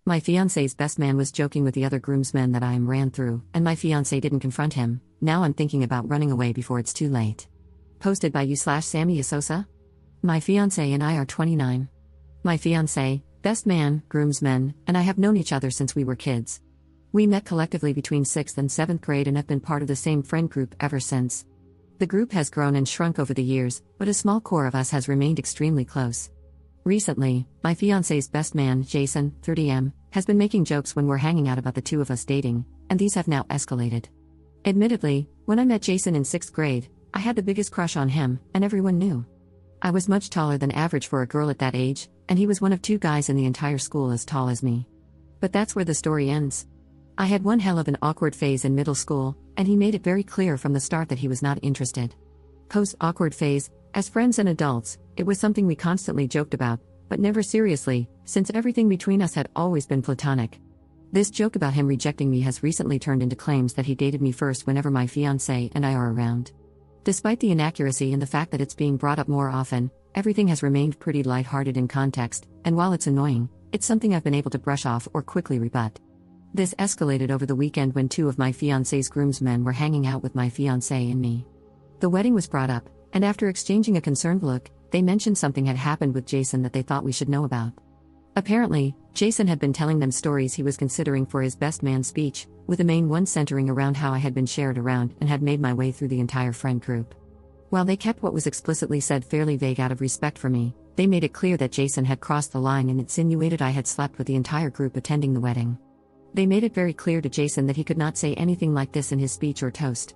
My fiance's best man was joking with the other groomsmen that I ran through, and my fiance didn't confront him. Now I'm thinking about running away before it's too late. Posted by you/Sammy Asosa. My fiance and I are 29. My fiance, best man, groomsmen, and I have known each other since we were kids. We met collectively between 6th and 7th grade and have been part of the same friend group ever since. The group has grown and shrunk over the years, but a small core of us has remained extremely close. Recently, my fiance's best man, Jason, 30M, has been making jokes when we're hanging out about the two of us dating, and these have now escalated. Admittedly, when I met Jason in 6th grade, I had the biggest crush on him, and everyone knew. I was much taller than average for a girl at that age, and he was one of 2 guys in the entire school as tall as me. But that's where the story ends. I had one hell of an awkward phase in middle school, and he made it very clear from the start that he was not interested. Post-awkward phase, as friends and adults, it was something we constantly joked about, but never seriously, since everything between us had always been platonic. This joke about him rejecting me has recently turned into claims that he dated me first whenever my fiancé and I are around. Despite the inaccuracy and the fact that it's being brought up more often, everything has remained pretty lighthearted in context, and while it's annoying, it's something I've been able to brush off or quickly rebut. This escalated over the weekend when 2 of my fiancé's groomsmen were hanging out with my fiancé and me. The wedding was brought up, and after exchanging a concerned look, they mentioned something had happened with Jason that they thought we should know about. Apparently, Jason had been telling them stories he was considering for his best man speech, with the main one centering around how I had been shared around and had made my way through the entire friend group. While they kept what was explicitly said fairly vague out of respect for me, they made it clear that Jason had crossed the line and insinuated I had slept with the entire group attending the wedding. They made it very clear to Jason that he could not say anything like this in his speech or toast.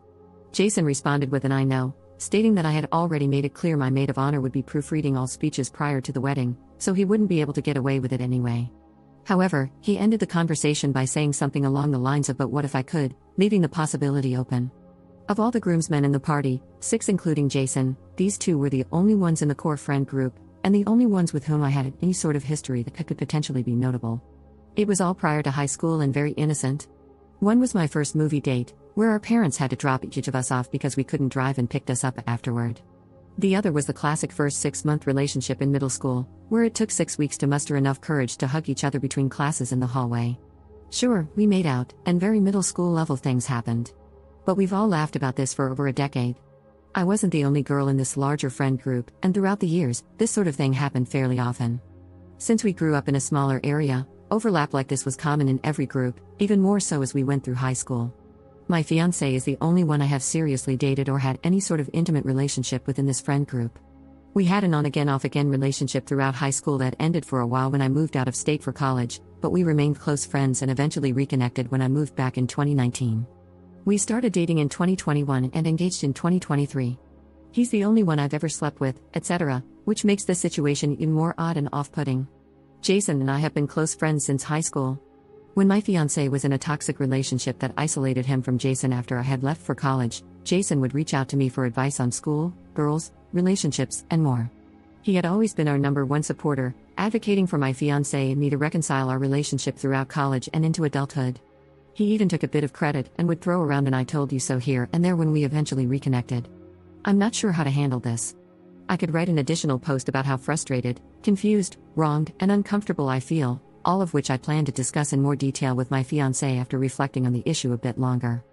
Jason responded with an "I know," stating that I had already made it clear my maid of honor would be proofreading all speeches prior to the wedding, so he wouldn't be able to get away with it anyway. However, he ended the conversation by saying something along the lines of "but what if I could," leaving the possibility open. Of all the groomsmen in the party, 6 including Jason, these 2 were the only ones in the core friend group, and the only ones with whom I had any sort of history that could potentially be notable. It was all prior to high school and very innocent. One was my first movie date, where our parents had to drop each of us off because we couldn't drive and picked us up afterward. The other was the classic first 6-month relationship in middle school, where it took 6 weeks to muster enough courage to hug each other between classes in the hallway. Sure, we made out, and very middle school level things happened. But we've all laughed about this for over a decade. I wasn't the only girl in this larger friend group, and throughout the years, this sort of thing happened fairly often. Since we grew up in a smaller area, overlap like this was common in every group, even more so as we went through high school. My fiancé is the only one I have seriously dated or had any sort of intimate relationship with in this friend group. We had an on-again off-again relationship throughout high school that ended for a while when I moved out of state for college, but we remained close friends and eventually reconnected when I moved back in 2019. We started dating in 2021 and engaged in 2023. He's the only one I've ever slept with, etc., which makes this situation even more odd and off-putting. Jason and I have been close friends since high school. When my fiancé was in a toxic relationship that isolated him from Jason after I had left for college, Jason would reach out to me for advice on school, girls, relationships, and more. He had always been our number one supporter, advocating for my fiancé and me to reconcile our relationship throughout college and into adulthood. He even took a bit of credit and would throw around an "I told you so" here and there when we eventually reconnected. I'm not sure how to handle this. I could write an additional post about how frustrated, confused, wronged, and uncomfortable I feel, all of which I plan to discuss in more detail with my fiancé after reflecting on the issue a bit longer.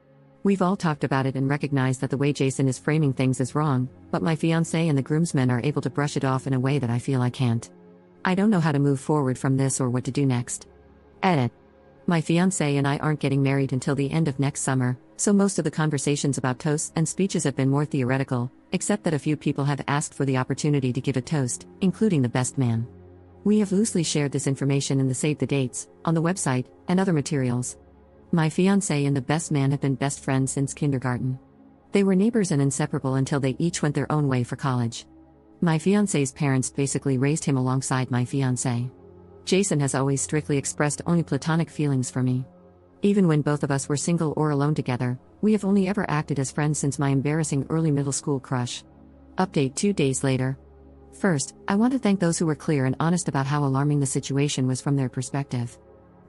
We've all talked about it and recognized that the way Jason is framing things is wrong, but my fiancé and the groomsmen are able to brush it off in a way that I feel I can't. I don't know how to move forward from this or what to do next. Edit. My fiancé and I aren't getting married until the end of next summer, so most of the conversations about toasts and speeches have been more theoretical, except that a few people have asked for the opportunity to give a toast, including the best man. We have loosely shared this information in the Save the Dates, on the website, and other materials. My fiancé and the best man have been best friends since kindergarten. They were neighbors and inseparable until they each went their own way for college. My fiancé's parents basically raised him alongside my fiancé. Jason has always strictly expressed only platonic feelings for me. Even when both of us were single or alone together, we have only ever acted as friends since my embarrassing early middle school crush. Update 2 days later. First, I want to thank those who were clear and honest about how alarming the situation was from their perspective.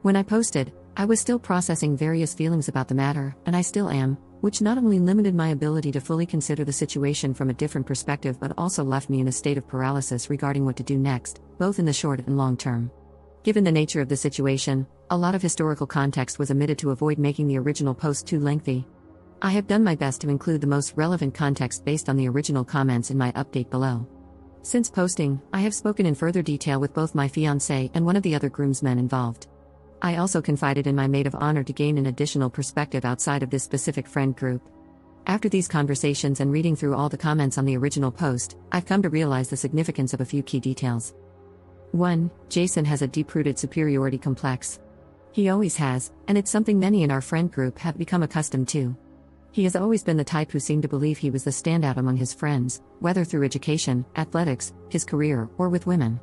When I posted, I was still processing various feelings about the matter, and I still am, which not only limited my ability to fully consider the situation from a different perspective but also left me in a state of paralysis regarding what to do next, both in the short and long term. Given the nature of the situation, a lot of historical context was omitted to avoid making the original post too lengthy. I have done my best to include the most relevant context based on the original comments in my update below. Since posting, I have spoken in further detail with both my fiancé and one of the other groomsmen involved. I also confided in my maid of honor to gain an additional perspective outside of this specific friend group. After these conversations and reading through all the comments on the original post, I've come to realize the significance of a few key details. 1. Jason has a deep-rooted superiority complex. He always has, and it's something many in our friend group have become accustomed to. He has always been the type who seemed to believe he was the standout among his friends, whether through education, athletics, his career, or with women.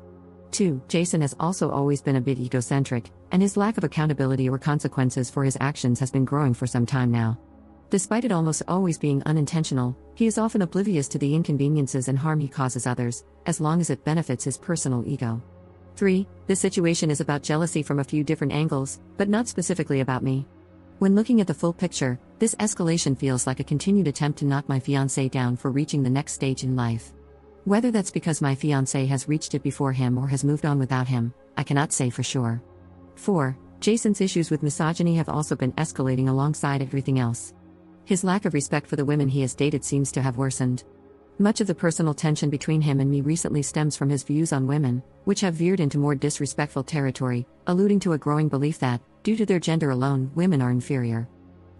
2. Jason has also always been a bit egocentric, and his lack of accountability or consequences for his actions has been growing for some time now. Despite it almost always being unintentional, he is often oblivious to the inconveniences and harm he causes others, as long as it benefits his personal ego. 3. This situation is about jealousy from a few different angles, but not specifically about me. When looking at the full picture, this escalation feels like a continued attempt to knock my fiancé down for reaching the next stage in life. Whether that's because my fiancé has reached it before him or has moved on without him, I cannot say for sure. 4. Jason's issues with misogyny have also been escalating alongside everything else. His lack of respect for the women he has dated seems to have worsened. Much of the personal tension between him and me recently stems from his views on women, which have veered into more disrespectful territory, alluding to a growing belief that, due to their gender alone, women are inferior.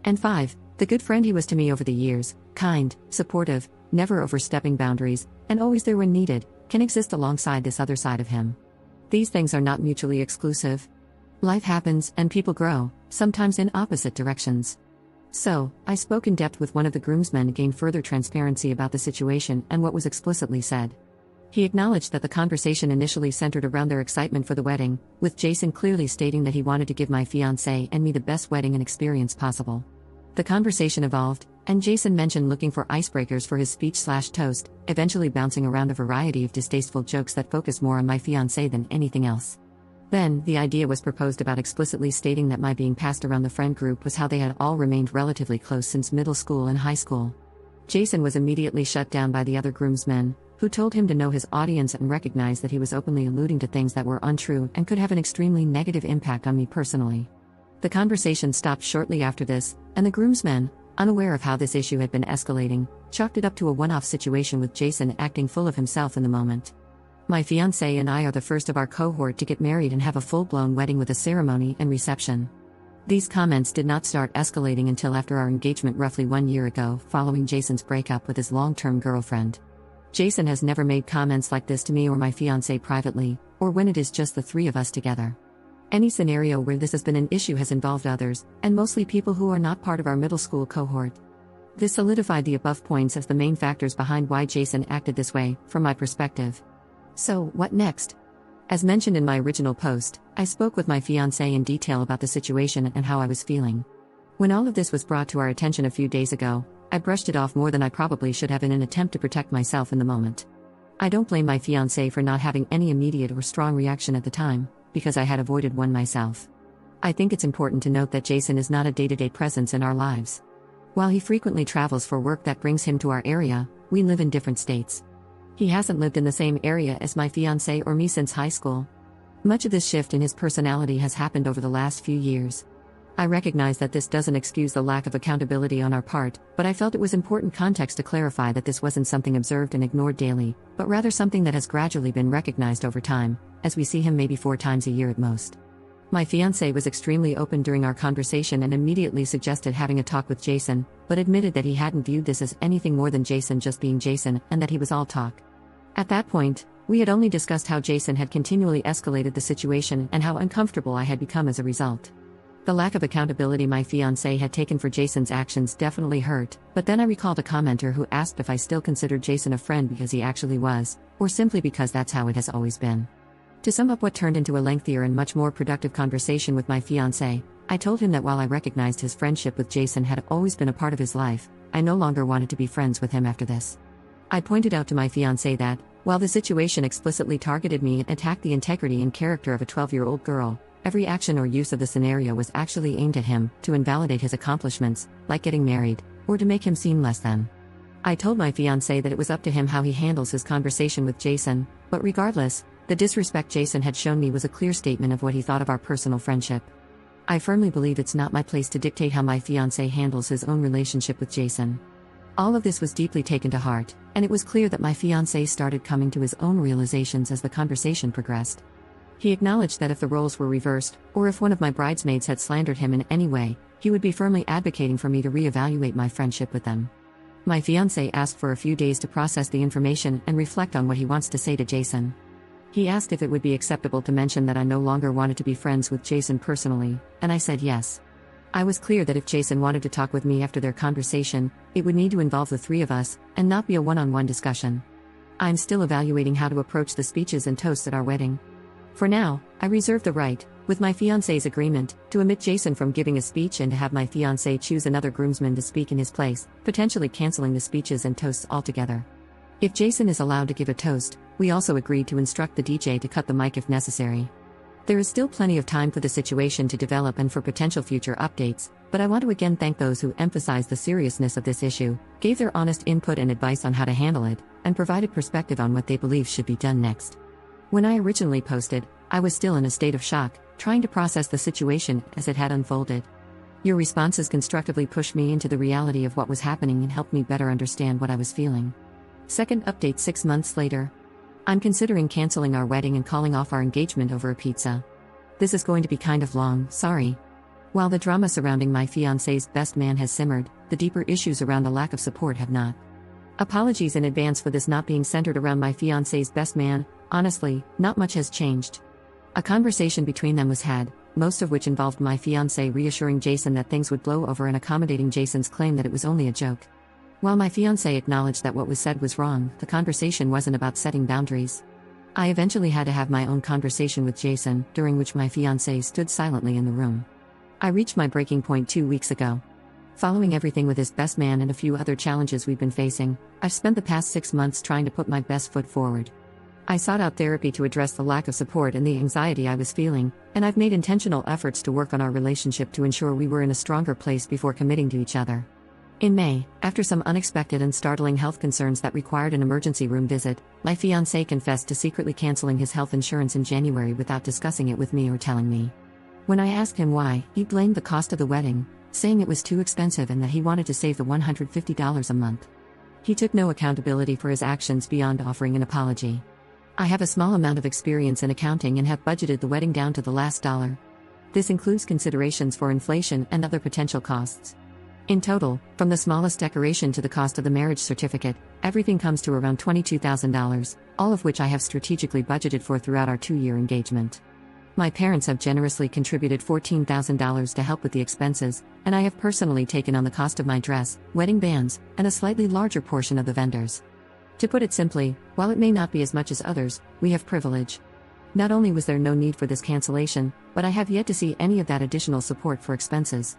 And 5. The good friend he was to me over the years, kind, supportive, never overstepping boundaries, and always there when needed, can exist alongside this other side of him. These things are not mutually exclusive. Life happens, and people grow, sometimes in opposite directions. So, I spoke in depth with one of the groomsmen to gain further transparency about the situation and what was explicitly said. He acknowledged that the conversation initially centered around their excitement for the wedding, with Jason clearly stating that he wanted to give my fiancé and me the best wedding and experience possible. The conversation evolved, and Jason mentioned looking for icebreakers for his speech/toast, eventually bouncing around a variety of distasteful jokes that focused more on my fiancé than anything else. Then, the idea was proposed about explicitly stating that my being passed around the friend group was how they had all remained relatively close since middle school and high school. Jason was immediately shut down by the other groomsmen, who told him to know his audience and recognize that he was openly alluding to things that were untrue and could have an extremely negative impact on me personally. The conversation stopped shortly after this, and the groomsmen, unaware of how this issue had been escalating, chalked it up to a one-off situation with Jason acting full of himself in the moment. My fiancé and I are the first of our cohort to get married and have a full-blown wedding with a ceremony and reception. These comments did not start escalating until after our engagement roughly 1 year ago, following Jason's breakup with his long-term girlfriend. Jason has never made comments like this to me or my fiancé privately, or when it is just the three of us together. Any scenario where this has been an issue has involved others, and mostly people who are not part of our middle school cohort. This solidified the above points as the main factors behind why Jason acted this way, from my perspective. So, what next? As mentioned in my original post, I spoke with my fiancé in detail about the situation and how I was feeling. When all of this was brought to our attention a few days ago, I brushed it off more than I probably should have in an attempt to protect myself in the moment. I don't blame my fiancé for not having any immediate or strong reaction at the time, because I had avoided one myself. I think it's important to note that Jason is not a day-to-day presence in our lives. While he frequently travels for work that brings him to our area, we live in different states. He hasn't lived in the same area as my fiancé or me since high school. Much of this shift in his personality has happened over the last few years. I recognize that this doesn't excuse the lack of accountability on our part, but I felt it was important context to clarify that this wasn't something observed and ignored daily, but rather something that has gradually been recognized over time, as we see him maybe 4 times a year at most. My fiancé was extremely open during our conversation and immediately suggested having a talk with Jason, but admitted that he hadn't viewed this as anything more than Jason just being Jason and that he was all talk. At that point, we had only discussed how Jason had continually escalated the situation and how uncomfortable I had become as a result. The lack of accountability my fiancé had taken for Jason's actions definitely hurt, but then I recalled a commenter who asked if I still considered Jason a friend because he actually was, or simply because that's how it has always been. To sum up what turned into a lengthier and much more productive conversation with my fiancé, I told him that while I recognized his friendship with Jason had always been a part of his life, I no longer wanted to be friends with him after this. I pointed out to my fiancé that, while the situation explicitly targeted me and attacked the integrity and character of a 12-year-old girl, every action or use of the scenario was actually aimed at him, to invalidate his accomplishments, like getting married, or to make him seem less than. I told my fiancé that it was up to him how he handles his conversation with Jason, but regardless, The disrespect Jason had shown me was a clear statement of what he thought of our personal friendship. I firmly believe it's not my place to dictate how my fiancé handles his own relationship with Jason. All of this was deeply taken to heart, and it was clear that my fiancé started coming to his own realizations as the conversation progressed. He acknowledged that if the roles were reversed, or if one of my bridesmaids had slandered him in any way, he would be firmly advocating for me to reevaluate my friendship with them. My fiancé asked for a few days to process the information and reflect on what he wants to say to Jason. He asked if it would be acceptable to mention that I no longer wanted to be friends with Jason personally, and I said yes. I was clear that if Jason wanted to talk with me after their conversation, it would need to involve the three of us, and not be a one-on-one discussion. I'm still evaluating how to approach the speeches and toasts at our wedding. For now, I reserve the right, with my fiancé's agreement, to omit Jason from giving a speech and to have my fiancé choose another groomsman to speak in his place, potentially canceling the speeches and toasts altogether. If Jason is allowed to give a toast, we also agreed to instruct the DJ to cut the mic if necessary. There is still plenty of time for the situation to develop and for potential future updates, but I want to again thank those who emphasized the seriousness of this issue, gave their honest input and advice on how to handle it, and provided perspective on what they believe should be done next. When I originally posted, I was still in a state of shock, trying to process the situation as it had unfolded. Your responses constructively pushed me into the reality of what was happening and helped me better understand what I was feeling. Second update 6 months later. I'm considering canceling our wedding and calling off our engagement over a pizza. This is going to be kind of long, sorry. While the drama surrounding my fiancé's best man has simmered, the deeper issues around the lack of support have not. Apologies in advance for this not being centered around my fiancé's best man. Honestly, not much has changed. A conversation between them was had, most of which involved my fiancé reassuring Jason that things would blow over and accommodating Jason's claim that it was only a joke. While my fiancé acknowledged that what was said was wrong, the conversation wasn't about setting boundaries. I eventually had to have my own conversation with Jason, during which my fiancé stood silently in the room. I reached my breaking point 2 weeks ago. Following everything with his best man and a few other challenges we've been facing, I've spent the past 6 months trying to put my best foot forward. I sought out therapy to address the lack of support and the anxiety I was feeling, and I've made intentional efforts to work on our relationship to ensure we were in a stronger place before committing to each other. In May, after some unexpected and startling health concerns that required an emergency room visit, my fiancé confessed to secretly canceling his health insurance in January without discussing it with me or telling me. When I asked him why, he blamed the cost of the wedding, saying it was too expensive and that he wanted to save the $150 a month. He took no accountability for his actions beyond offering an apology. I have a small amount of experience in accounting and have budgeted the wedding down to the last dollar. This includes considerations for inflation and other potential costs. In total, from the smallest decoration to the cost of the marriage certificate, everything comes to around $22,000, all of which I have strategically budgeted for throughout our 2-year engagement. My parents have generously contributed $14,000 to help with the expenses, and I have personally taken on the cost of my dress, wedding bands, and a slightly larger portion of the vendors. To put it simply, while it may not be as much as others, we have privilege. Not only was there no need for this cancellation, but I have yet to see any of that additional support for expenses.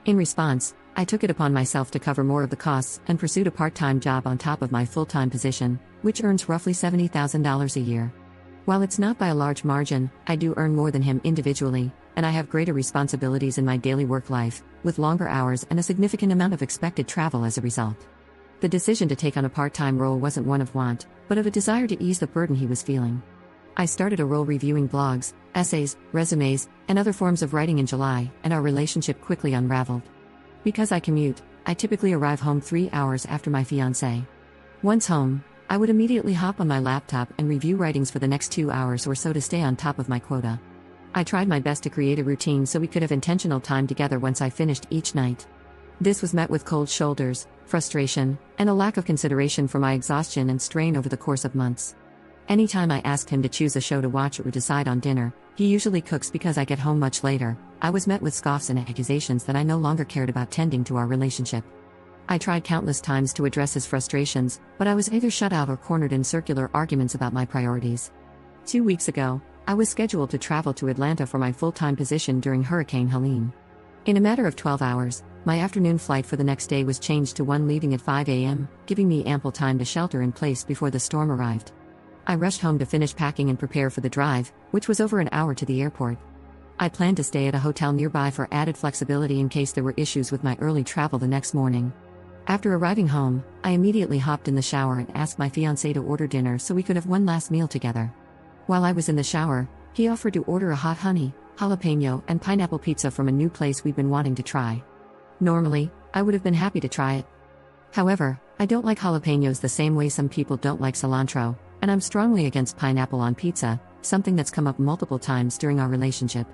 In response, I took it upon myself to cover more of the costs and pursued a part-time job on top of my full-time position, which earns roughly $70,000 a year. While it's not by a large margin, I do earn more than him individually, and I have greater responsibilities in my daily work life, with longer hours and a significant amount of expected travel as a result. The decision to take on a part-time role wasn't one of want, but of a desire to ease the burden he was feeling. I started a role reviewing blogs, essays, resumes, and other forms of writing in July, and our relationship quickly unraveled. Because I commute, I typically arrive home 3 hours after my fiancé. Once home, I would immediately hop on my laptop and review writings for the next 2 hours or so to stay on top of my quota. I tried my best to create a routine so we could have intentional time together once I finished each night. This was met with cold shoulders, frustration, and a lack of consideration for my exhaustion and strain over the course of months. Anytime I asked him to choose a show to watch or decide on dinner, he usually cooks because I get home much later. I was met with scoffs and accusations that I no longer cared about tending to our relationship. I tried countless times to address his frustrations, but I was either shut out or cornered in circular arguments about my priorities. 2 weeks ago, I was scheduled to travel to Atlanta for my full-time position during Hurricane Helene. In a matter of 12 hours, my afternoon flight for the next day was changed to one leaving at 5 a.m., giving me ample time to shelter in place before the storm arrived. I rushed home to finish packing and prepare for the drive, which was over an hour to the airport. I planned to stay at a hotel nearby for added flexibility in case there were issues with my early travel the next morning. After arriving home, I immediately hopped in the shower and asked my fiancé to order dinner so we could have one last meal together. While I was in the shower, he offered to order a hot honey, jalapeno, and pineapple pizza from a new place we'd been wanting to try. Normally, I would have been happy to try it. However, I don't like jalapenos the same way some people don't like cilantro, and I'm strongly against pineapple on pizza, something that's come up multiple times during our relationship.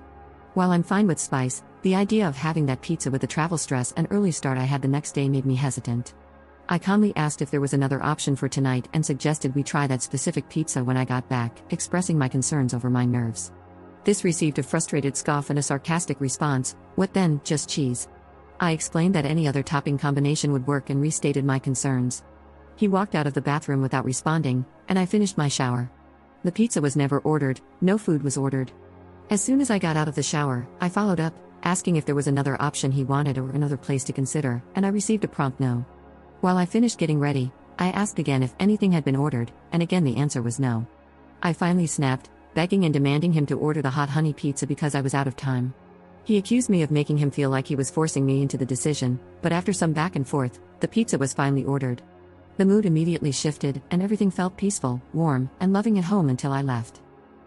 While I'm fine with spice, the idea of having that pizza with the travel stress and early start I had the next day made me hesitant. I calmly asked if there was another option for tonight and suggested we try that specific pizza when I got back, expressing my concerns over my nerves. This received a frustrated scoff and a sarcastic response, "What then, just cheese?" I explained that any other topping combination would work and restated my concerns. He walked out of the bathroom without responding, and I finished my shower. The pizza was never ordered, no food was ordered. As soon as I got out of the shower, I followed up, asking if there was another option he wanted or another place to consider, and I received a prompt no. While I finished getting ready, I asked again if anything had been ordered, and again the answer was no. I finally snapped, begging and demanding him to order the hot honey pizza because I was out of time. He accused me of making him feel like he was forcing me into the decision, but after some back and forth, the pizza was finally ordered. The mood immediately shifted, and everything felt peaceful, warm, and loving at home until I left.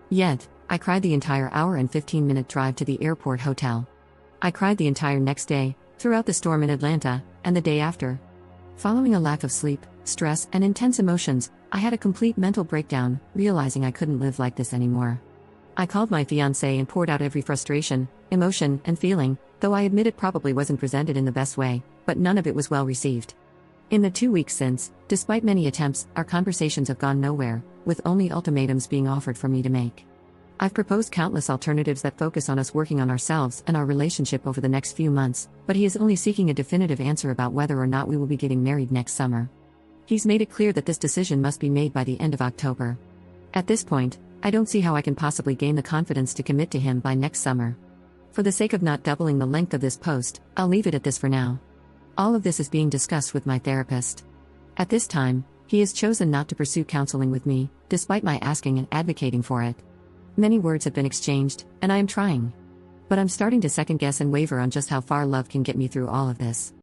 Yet, I cried the entire hour and 15-minute drive to the airport hotel. I cried the entire next day, throughout the storm in Atlanta, and the day after. Following a lack of sleep, stress, and intense emotions, I had a complete mental breakdown, realizing I couldn't live like this anymore. I called my fiancé and poured out every frustration, emotion, and feeling, though I admit it probably wasn't presented in the best way, but none of it was well received. In the 2 weeks since, despite many attempts, our conversations have gone nowhere, with only ultimatums being offered for me to make. I've proposed countless alternatives that focus on us working on ourselves and our relationship over the next few months, but he is only seeking a definitive answer about whether or not we will be getting married next summer. He's made it clear that this decision must be made by the end of October. At this point, I don't see how I can possibly gain the confidence to commit to him by next summer. For the sake of not doubling the length of this post, I'll leave it at this for now. All of this is being discussed with my therapist. At this time, he has chosen not to pursue counseling with me, despite my asking and advocating for it. Many words have been exchanged, and I am trying. But I'm starting to second guess and waver on just how far love can get me through all of this.